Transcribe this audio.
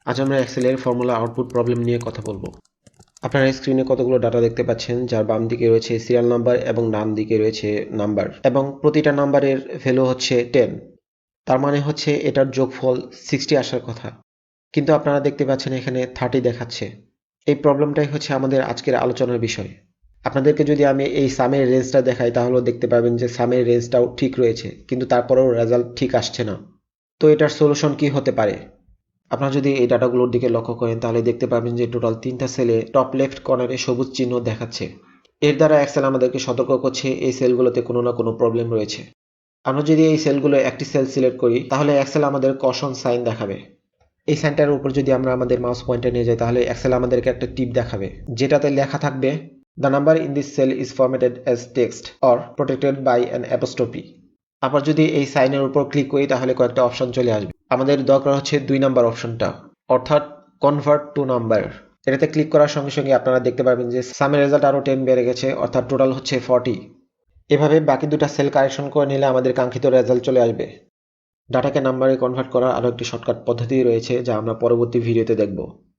আজ আমরা এক্সেলের formula output problem নিয়ে কথা বলবো। আপনারা স্ক্রিনে কতগুলো ডাটা দেখতে পাচ্ছেন, যার বাম দিকে রয়েছে সিরিয়াল নাম্বার এবং ডান দিকে রয়েছে নাম্বার, এবং প্রতিটা নাম্বারের ভ্যালু হচ্ছে 10। তার মানে হচ্ছে এটার যোগফল 60 আসার কথা, কিন্তু আপনারা দেখতে পাচ্ছেন এখানে 30 দেখাচ্ছে। এই প্রবলেমটাই হচ্ছে আমাদের আজকের আলোচনার বিষয়। আপনাদেরকে যদি আমি এই সামের রেঞ্জটা দেখাই, তাহলে দেখতে পাবেন যে সামের রেঞ্জটাও ঠিক রয়েছে, কিন্তু তারপরেও রেজাল্ট ঠিক আসছে না। তো এটার সলিউশন কি হতে পারে? আপনারা যদি এই ডাটাগুলোর দিকে লক্ষ্য করেন, তাহলে দেখতে পাবেন যে টোটাল 3টা সেলে টপ লেফট কর্নারে সবুজ চিহ্ন দেখাচ্ছে। এর দ্বারা এক্সেল আমাদেরকে সতর্ক করছে এই সেলগুলোতে কোনো না কোনো প্রবলেম রয়েছে। আমরা যদি এই সেলগুলো একটি সেল সিলেক্ট করি, তাহলে এক্সেল আমাদের কশন সাইন দেখাবে। এই সাইনটার উপর যদি আমরা আমাদের মাউস পয়েন্টার নিয়ে যাই, তাহলে এক্সেল আমাদেরকে একটা টিপ দেখাবে, যেটাতে লেখা থাকবে the number in this cell is formatted as text or protected by an apostrophe. আবার যদি এই সাইনের উপর ক্লিক করি, তাহলে কয়েকটা অপশন চলে আসবে। আমাদের দরকার হচ্ছে 2 নাম্বার অপশনটা, অর্থাৎ কনভার্ট টু নাম্বার। এটাতে ক্লিক করার সঙ্গে সঙ্গে আপনারা দেখতে পাবেন যে সামের রেজাল্ট আরও 10 বেড়ে গেছে, অর্থাৎ টোটাল হচ্ছে 40। এভাবে বাকি দুটা সেল কারেকশন করে নিলে আমাদের কাঙ্ক্ষিত রেজাল্ট চলে আসবে। ডাটাকে নাম্বারে কনভার্ট করার আরও একটি শর্টকাট পদ্ধতি রয়েছে, যা আমরা পরবর্তী ভিডিওতে দেখব।